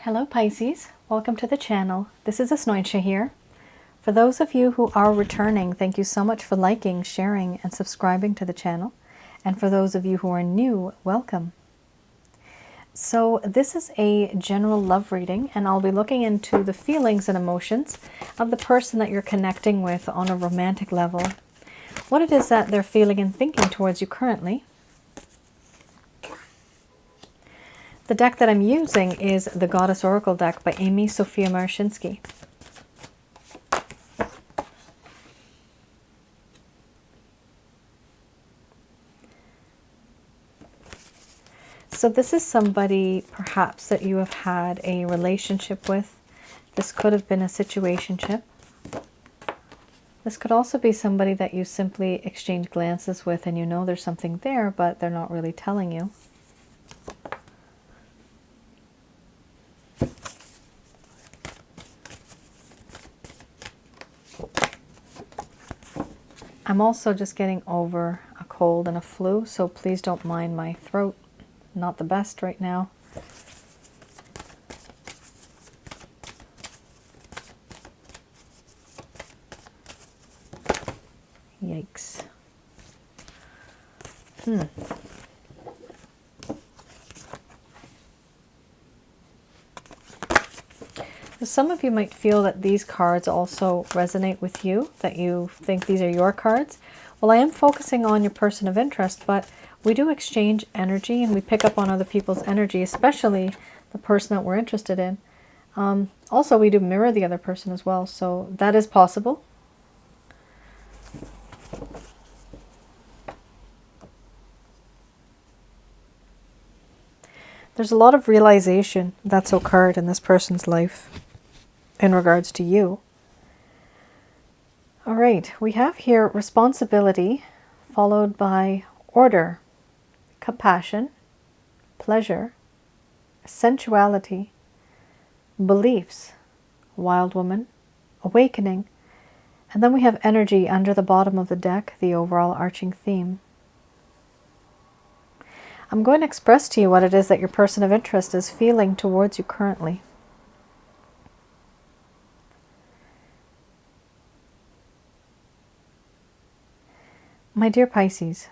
Hello Pisces, welcome to the channel. This is Asnointia here. For those of you who are returning, thank you so much for liking, sharing, and subscribing to the channel. And for those of you who are new, welcome. So this is a general love reading, and I'll be looking into the feelings and emotions of the person that you're connecting with on a romantic level. What it is that they're feeling and thinking towards you currently. The deck that I'm using is the Goddess Oracle deck by Amy Sophia Marashinsky. So this is somebody perhaps that you have had a relationship with. This could have been a situationship. This could also be somebody that you simply exchange glances with and you know there's something there, but they're not really telling you. I'm also just getting over a cold and a flu, so please don't mind my throat. Not the best right now. Yikes. Some of you might feel that these cards also resonate with you, that you think these are your cards. Well, I am focusing on your person of interest, but we do exchange energy and we pick up on other people's energy, especially the person that we're interested in. Also, we do mirror the other person as well, so that is possible. There's a lot of realization that's occurred in this person's life in regards to you. All right, we have here responsibility followed by order, compassion, pleasure, sensuality, beliefs, wild woman, awakening, and then we have energy under the bottom of the deck, the overall arching theme. I'm going to express to you what it is that your person of interest is feeling towards you currently. My dear Pisces,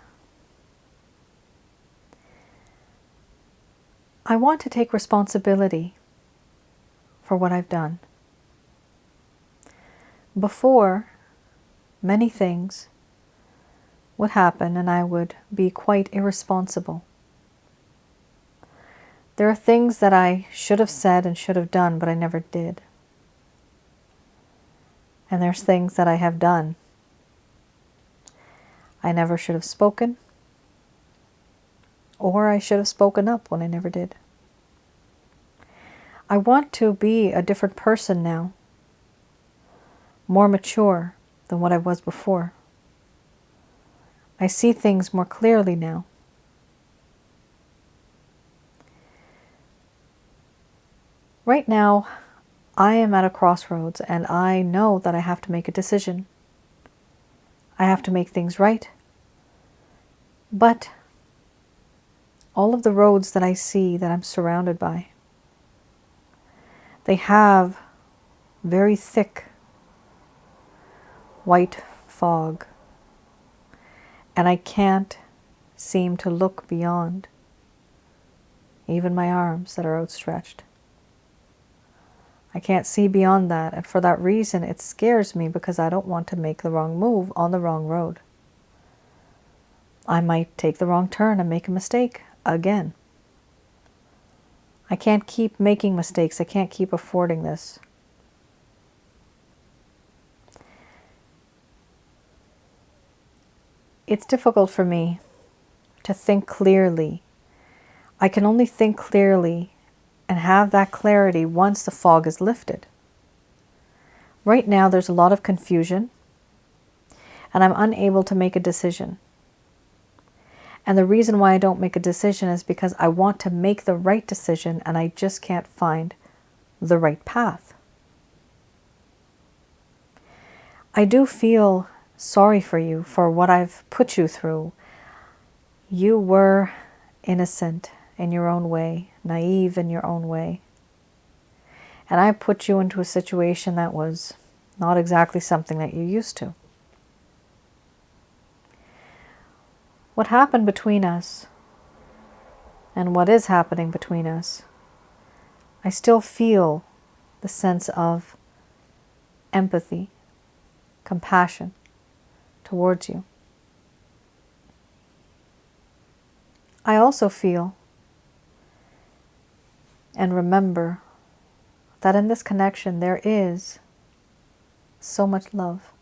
I want to take responsibility for what I've done. Before, many things would happen and I would be quite irresponsible. There are things that I should have said and should have done, but I never did. And there's things that I have done I never should have spoken, or I should have spoken up when I never did. I want to be a different person now, more mature than what I was before. I see things more clearly now. Right now, I am at a crossroads and I know that I have to make a decision. I have to make things right. But all of the roads that I see that I'm surrounded by, they have very thick white fog, and I can't seem to look beyond even my arms that are outstretched. I can't see beyond that, and for that reason it scares me because I don't want to make the wrong move on the wrong road. I might take the wrong turn and make a mistake again. I can't keep making mistakes. I can't keep affording this. It's difficult for me to think clearly. I can only think clearly and have that clarity once the fog is lifted. Right now there's a lot of confusion and I'm unable to make a decision. And the reason why I don't make a decision is because I want to make the right decision and I just can't find the right path. I do feel sorry for you for what I've put you through. You were innocent in your own way, naive in your own way. And I put you into a situation that was not exactly something that you used to. What happened between us, and what is happening between us, I still feel the sense of empathy, compassion towards you. I also feel and remember that in this connection there is so much love.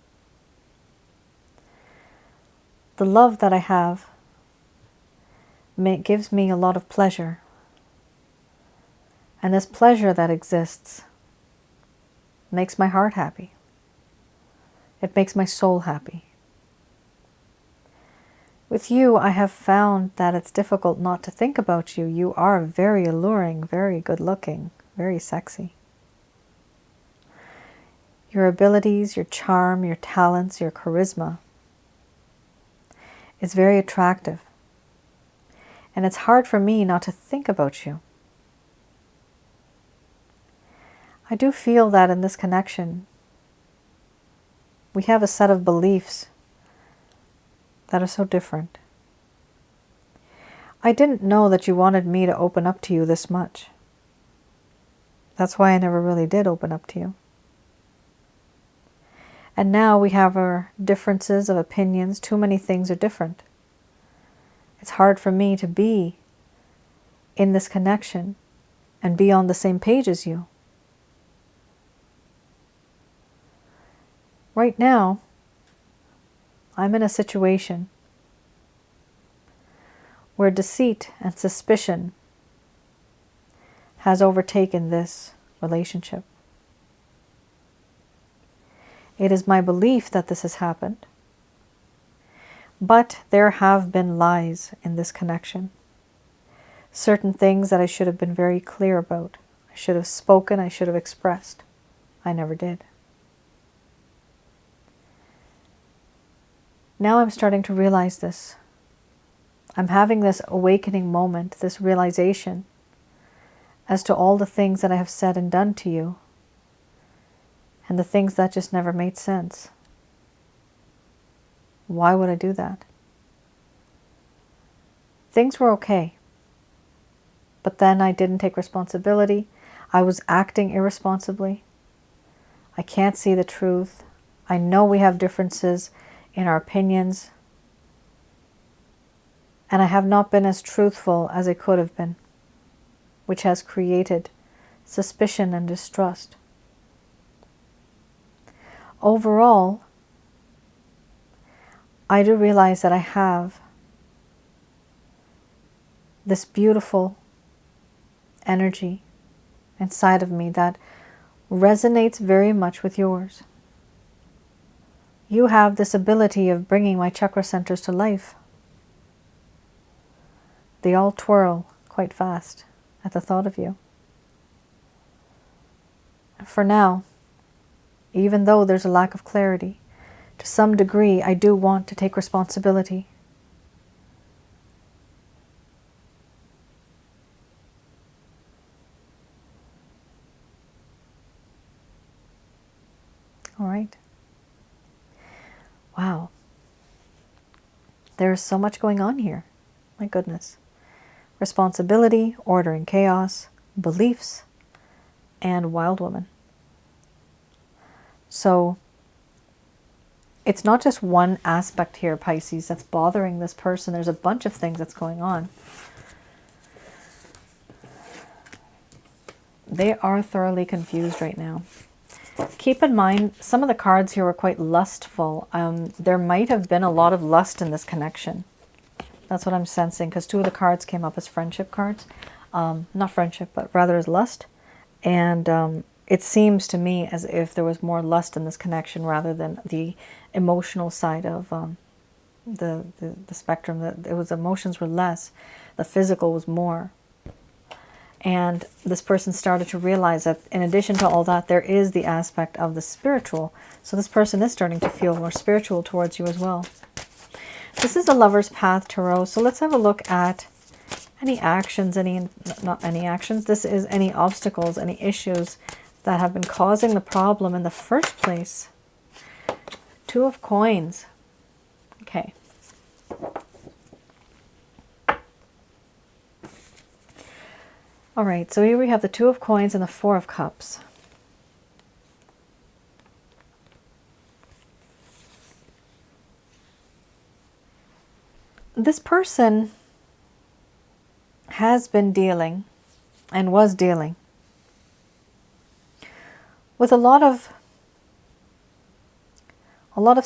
The love that I have gives me a lot of pleasure. And this pleasure that exists makes my heart happy. It makes my soul happy. With you, I have found that it's difficult not to think about you. You are very alluring, very good looking, very sexy. Your abilities, your charm, your talents, your charisma is very attractive. And it's hard for me not to think about you. I do feel that in this connection, we have a set of beliefs that are so different. I didn't know that you wanted me to open up to you this much. That's why I never really did open up to you. And now we have our differences of opinions. Too many things are different. It's hard for me to be in this connection and be on the same page as you. Right now, I'm in a situation where deceit and suspicion has overtaken this relationship. It is my belief that this has happened, but there have been lies in this connection. Certain things that I should have been very clear about. I should have spoken, I should have expressed. I never did. Now I'm starting to realize this. I'm having this awakening moment, this realization as to all the things that I have said and done to you, and the things that just never made sense. Why would I do that? Things were okay, but then I didn't take responsibility. I was acting irresponsibly. I can't see the truth. I know we have differences in our opinions, and I have not been as truthful as I could have been, which has created suspicion and distrust. Overall, I do realize that I have this beautiful energy inside of me that resonates very much with yours. You have this ability of bringing my chakra centers to life. They all twirl quite fast at the thought of you. For now, even though there's a lack of clarity, to some degree I do want to take responsibility. All right. Wow. There's so much going on here. My goodness. Responsibility, order and chaos, beliefs, and wild woman. So it's not just one aspect here, Pisces, that's bothering this person. There's a bunch of things that's going on. They are thoroughly confused right now. Keep in mind, some of the cards here were quite lustful. There might have been a lot of lust in this connection. That's what I'm sensing, because two of the cards came up as friendship cards. Not friendship, but rather as lust. And it seems to me as if there was more lust in this connection rather than the emotional side of the spectrum. That it was, emotions were less, the physical was more. And this person started to realize that in addition to all that, there is the aspect of the spiritual. So this person is starting to feel more spiritual towards you as well. This is a Lover's Path Tarot. So let's have a look at any actions, not any actions. This is any obstacles, any issues that have been causing the problem in the first place. Two of Coins. Okay. All right, so here we have the Two of Coins and the Four of Cups. This person has been dealing and was dealing with a lot of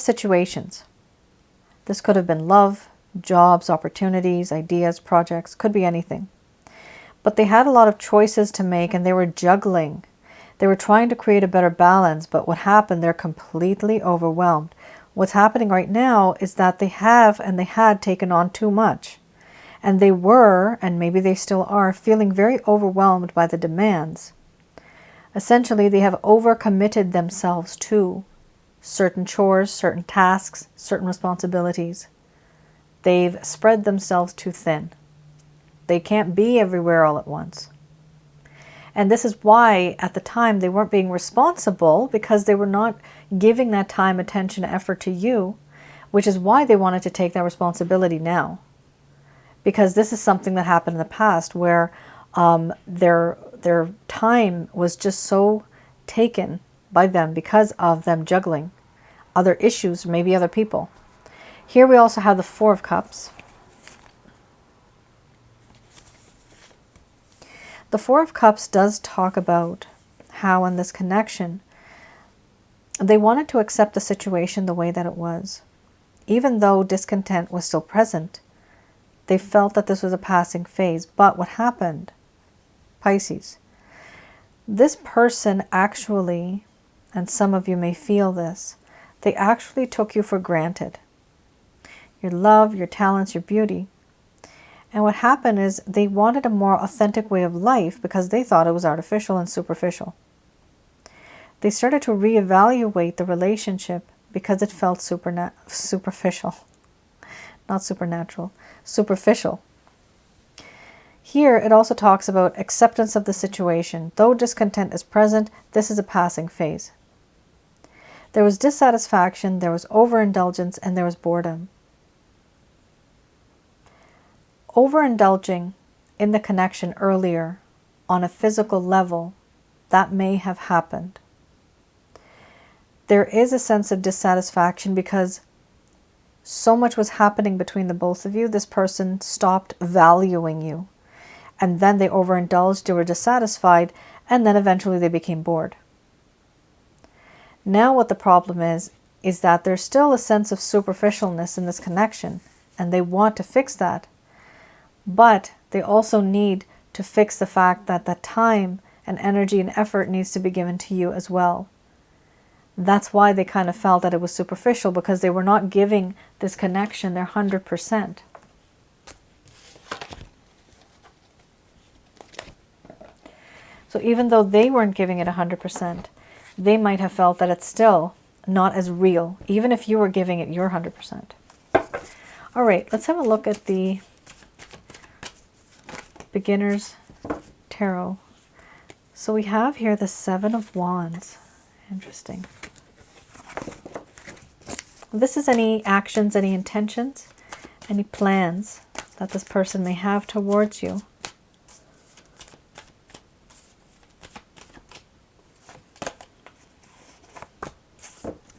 situations. This could have been love, jobs, opportunities, ideas, projects, could be anything. But they had a lot of choices to make and they were juggling. They were trying to create a better balance, but what happened, they're completely overwhelmed. What's happening right now is that they have and they had taken on too much. And they were, and maybe they still are, feeling very overwhelmed by the demands. Essentially, they have overcommitted themselves to certain chores, certain tasks, certain responsibilities. They've spread themselves too thin. They can't be everywhere all at once. And this is why at the time they weren't being responsible, because they were not giving that time, attention, effort to you, which is why they wanted to take that responsibility now. Because this is something that happened in the past where their time was just so taken by them because of them juggling other issues, maybe other people. Here we also have the Four of Cups. The Four of Cups does talk about how in this connection they wanted to accept the situation the way that it was. Even though discontent was still present, they felt that this was a passing phase. But what happened, Pisces? This person actually, and some of you may feel this, they actually took you for granted. Your love, your talents, your beauty. And what happened is they wanted a more authentic way of life because they thought it was artificial and superficial. They started to reevaluate the relationship because it felt superficial. Not supernatural, superficial. Here it also talks about acceptance of the situation. Though discontent is present, this is a passing phase. There was dissatisfaction, there was overindulgence, and there was boredom. Overindulging in the connection earlier on a physical level, that may have happened. There is a sense of dissatisfaction because so much was happening between the both of you. This person stopped valuing you. And then they overindulged, they were dissatisfied, and then eventually they became bored. Now what the problem is that there's still a sense of superficialness in this connection, and they want to fix that. But they also need to fix the fact that that time and energy and effort needs to be given to you as well. That's why they kind of felt that it was superficial, because they were not giving this connection their 100%. So even though they weren't giving it 100%, they might have felt that it's still not as real, even if you were giving it your 100%. All right, let's have a look at the Beginner's Tarot. So we have here the Seven of Wands. Interesting. This is any actions, any intentions, any plans that this person may have towards you.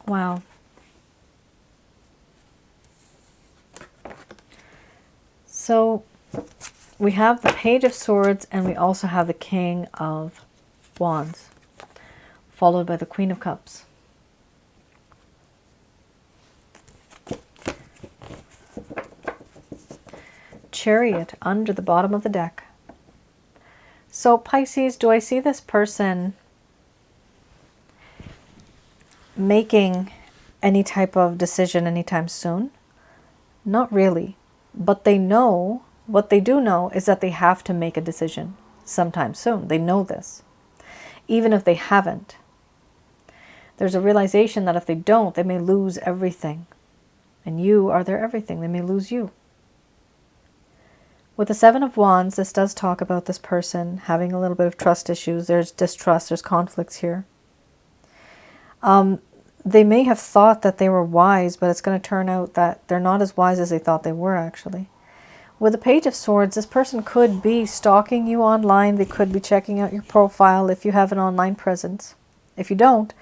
Wow. So we have the Page of Swords and we also have the King of Wands, followed by the Queen of Cups. Chariot under the bottom of the deck. So Pisces, do I see this person making any type of decision anytime soon? Not really. But they know, what they do know is that they have to make a decision sometime soon. They know this. Even if they haven't. There's a realization that if they don't, they may lose everything. And you are their everything. They may lose you. With the Seven of Wands, this does talk about this person having a little bit of trust issues. There's distrust, there's conflicts here. They may have thought that they were wise, but it's going to turn out that they're not as wise as they thought they were, actually. With the Page of Swords, this person could be stalking you online. They could be checking out your profile if you have an online presence. If you don't,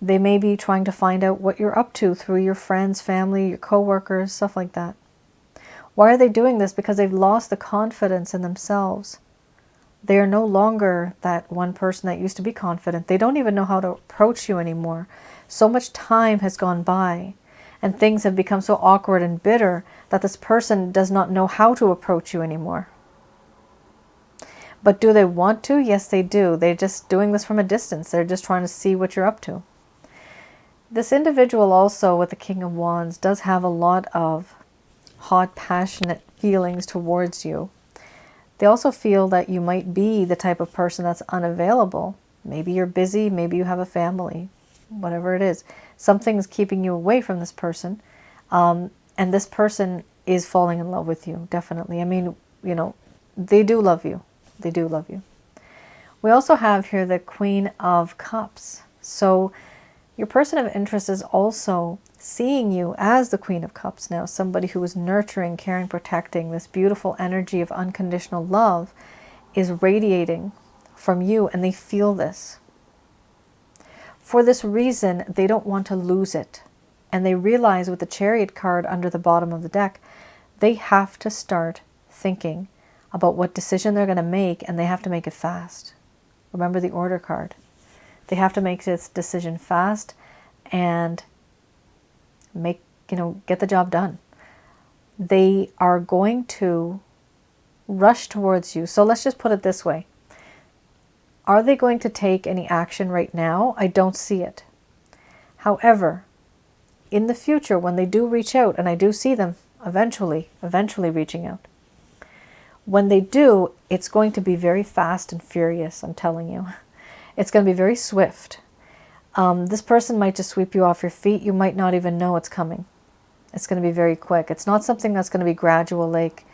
they may be trying to find out what you're up to through your friends, family, your coworkers, stuff like that. Why are they doing this? Because they've lost the confidence in themselves. They are no longer that one person that used to be confident. They don't even know how to approach you anymore. So much time has gone by, and things have become so awkward and bitter that this person does not know how to approach you anymore. But do they want to? Yes, they do. They're just doing this from a distance. They're just trying to see what you're up to. This individual also with the King of Wands does have a lot of hot, passionate feelings towards you. They also feel that you might be the type of person that's unavailable. Maybe you're busy, maybe you have a family, whatever it is. Something's keeping you away from this person. And this person is falling in love with you, definitely. I mean, you know, they do love you. They do love you. We also have here the Queen of Cups. So your person of interest is also seeing you as the Queen of Cups now, somebody who is nurturing, caring, protecting. This beautiful energy of unconditional love is radiating from you, and they feel this. For this reason, they don't want to lose it. And they realize with the Chariot card under the bottom of the deck, they have to start thinking about what decision they're going to make, and they have to make it fast. Remember the Order card. They have to make this decision fast and get the job done. They are going to rush towards you. So let's just put it this way. Are they going to take any action right now? I don't see it. However, in the future, when they do reach out, and I do see them eventually reaching out, when they do, it's going to be very fast and furious, I'm telling you. It's going to be very swift. This person might just sweep you off your feet. You might not even know it's coming. It's going to be very quick. It's not something that's going to be gradual, like,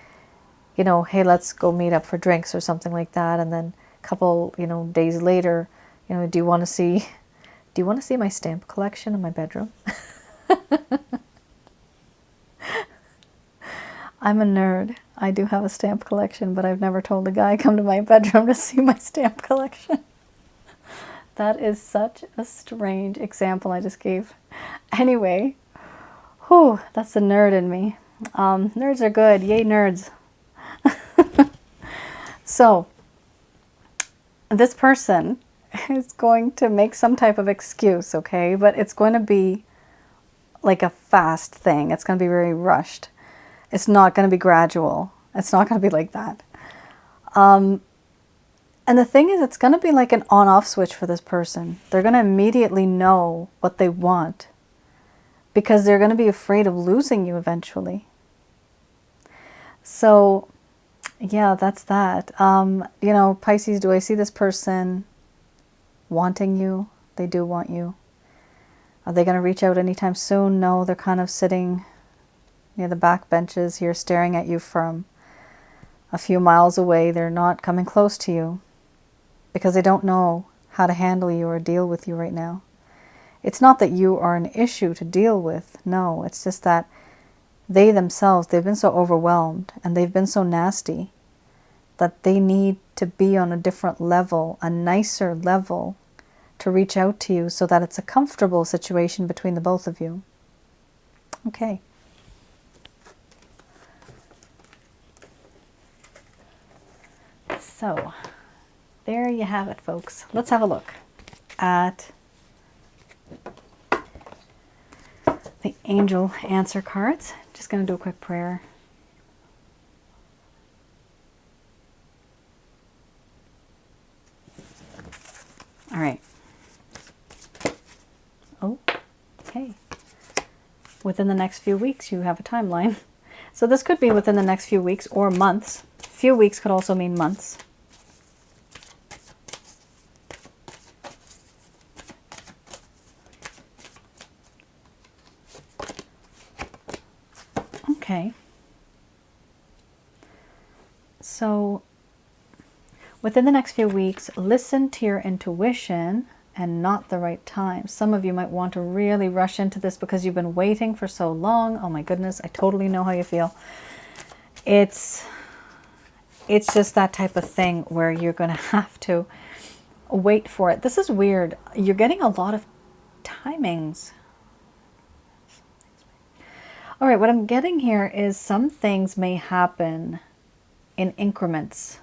hey, let's go meet up for drinks or something like that. And then a couple, days later, do you want to see my stamp collection in my bedroom? I'm a nerd. I do have a stamp collection, but I've never told a guy come to my bedroom to see my stamp collection. That is such a strange example I just gave. Anyway, that's the nerd in me. Nerds are good. Yay, nerds. So, this person is going to make some type of excuse, okay? But it's going to be like a fast thing. It's going to be very rushed. It's not going to be gradual. It's not going to be like that. And the thing is, it's going to be like an on-off switch for this person. They're going to immediately know what they want because they're going to be afraid of losing you eventually. So, yeah, that's that. Pisces, do I see this person wanting you? They do want you. Are they going to reach out anytime soon? No, they're kind of sitting near the back benches here staring at you from a few miles away. They're not coming close to you because they don't know how to handle you or deal with you right now. It's not that you are an issue to deal with. No, it's just that they themselves, they've been so overwhelmed and they've been so nasty that they need to be on a different level, a nicer level, to reach out to you so that it's a comfortable situation between the both of you. Okay. So, there you have it, folks. Let's have a look at the angel answer cards. Just going to do a quick prayer. All right. Oh, okay. Within the next few weeks, you have a timeline. So this could be within the next few weeks or months. Few weeks could also mean months. Okay. So within the next few weeks, listen to your intuition and not the right time. Some of you might want to really rush into this because you've been waiting for so long. Oh my goodness, I totally know how you feel. It's just that type of thing where you're going to have to wait for it. This is weird. You're getting a lot of timings. All right, what I'm getting here is some things may happen in increments.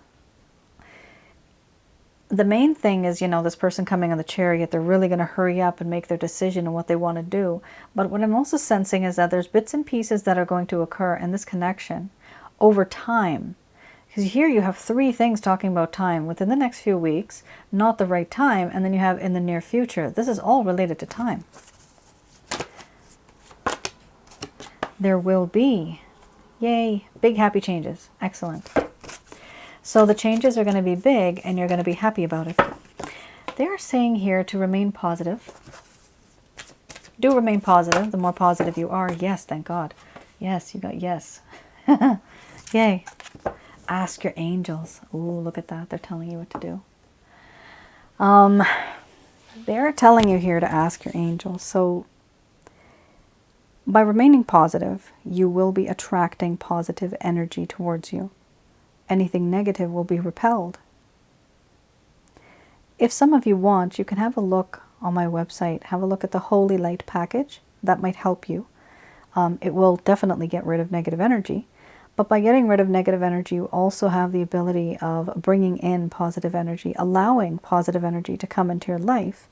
The main thing is, this person coming on the chariot, they're really going to hurry up and make their decision on what they want to do. But what I'm also sensing is that there's bits and pieces that are going to occur in this connection over time. Because here you have 3 things talking about time. Within the next few weeks, not the right time, and then you have in the near future. This is all related to time. There will be, yay, big happy changes. Excellent. So the changes are going to be big and you're going to be happy about it. They are saying here to remain positive. Do remain positive. The more positive you are. Yes, thank God. Yes, you got yes. Yay. Ask your angels. Ooh, look at that. They're telling you what to do. They're telling you here to ask your angels. So by remaining positive, you will be attracting positive energy towards you. Anything negative will be repelled. If some of you want, you can have a look on my website. Have a look at the Holy Light package. That might help you. It will definitely get rid of negative energy. But by getting rid of negative energy, you also have the ability of bringing in positive energy, allowing positive energy to come into your life.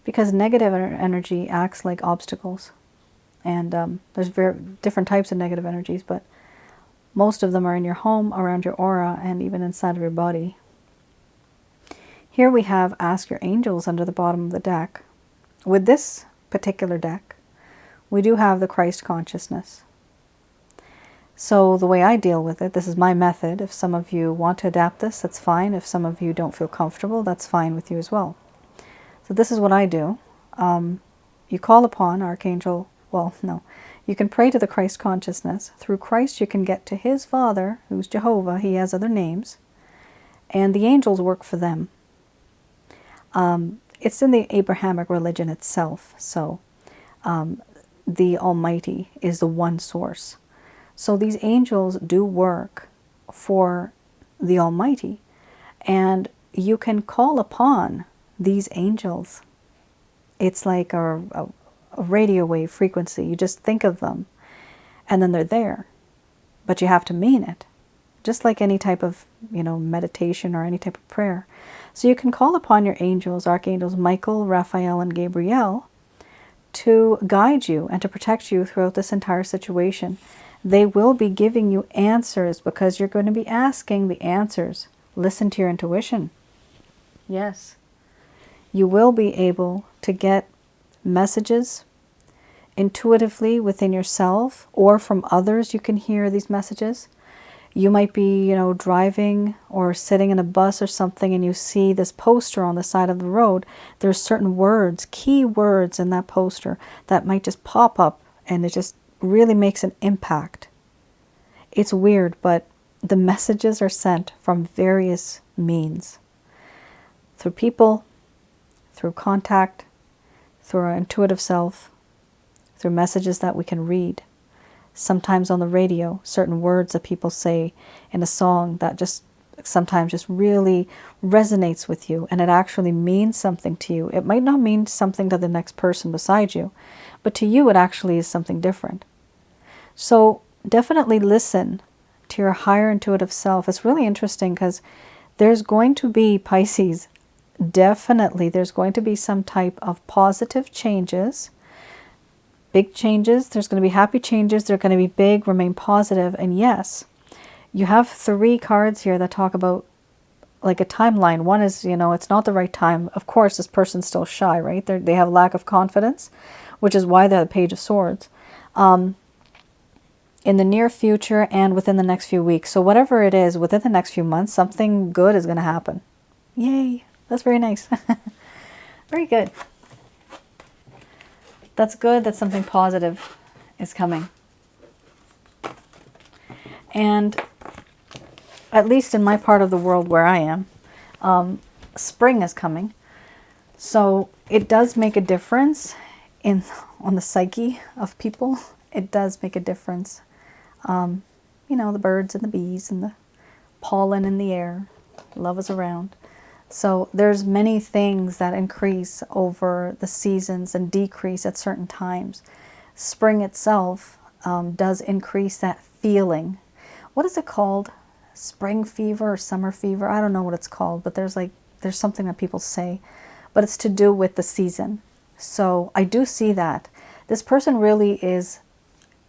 Because negative energy acts like obstacles. And there's very different types of negative energies, but most of them are in your home, around your aura, and even inside of your body. Here we have Ask Your Angels under the bottom of the deck. With this particular deck, we do have the Christ consciousness. So the way I deal with it, this is my method. If some of you want to adapt this, that's fine. If some of you don't feel comfortable, that's fine with you as well. So this is what I do. You call upon Archangel, well, no. You can pray to the Christ consciousness. Through Christ, you can get to his Father, who's Jehovah. He has other names. And the angels work for them. It's in the Abrahamic religion itself. So the Almighty is the one source. So these angels do work for the Almighty. And you can call upon these angels. It's like a radio wave frequency. You just think of them and then they're there, but you have to mean it, just like any type of meditation or any type of prayer. So you can call upon your angels, archangels Michael, Raphael, and Gabriel, to guide you and to protect you throughout this entire situation. They will be giving you answers because you're going to be asking the answers. Listen to your intuition. Yes, you will be able to get messages intuitively within yourself, or from others. You can hear these messages. You might be, driving or sitting in a bus or something, and you see this poster on the side of the road. There's certain words, key words in that poster that might just pop up, and it just really makes an impact. It's weird, but the messages are sent from various means. Through people, through contact, through our intuitive self, through messages that we can read. Sometimes on the radio, certain words that people say in a song that just sometimes just really resonates with you, and it actually means something to you. It might not mean something to the next person beside you, but to you it actually is something different. So definitely listen to your higher intuitive self. It's really interesting because there's going to be, Pisces, definitely there's going to be some type of positive changes, big changes. There's going to be happy changes. They're going to be big, remain positive. And yes, you have 3 cards here that talk about like a timeline. One is, it's not the right time. Of course, this person's still shy, right? They have lack of confidence, which is why they're the Page of Swords. In the near future and within the next few weeks. So whatever it is, within the next few months, something good is going to happen. Yay. That's very nice. Very good. That's good that something positive is coming. And at least in my part of the world where I am, spring is coming. So it does make a difference on the psyche of people. It does make a difference. You know, the birds and the bees and the pollen in the air. Love is around. So there's many things that increase over the seasons and decrease at certain times. Spring itself does increase that feeling. What is it called? Spring fever or summer fever? I don't know what it's called, but there's something that people say, but it's to do with the season. So I do see that. This person really is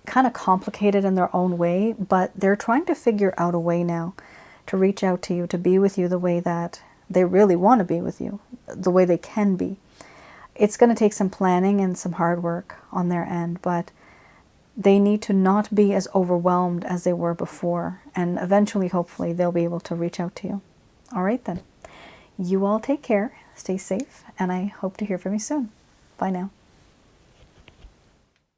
kind of complicated in their own way, but they're trying to figure out a way now to reach out to you, to be with you the way that they really want to be with you, the way they can be. It's going to take some planning and some hard work on their end, but they need to not be as overwhelmed as they were before, and eventually, hopefully, they'll be able to reach out to you. All right then. You all take care, stay safe, and I hope to hear from you soon. Bye now.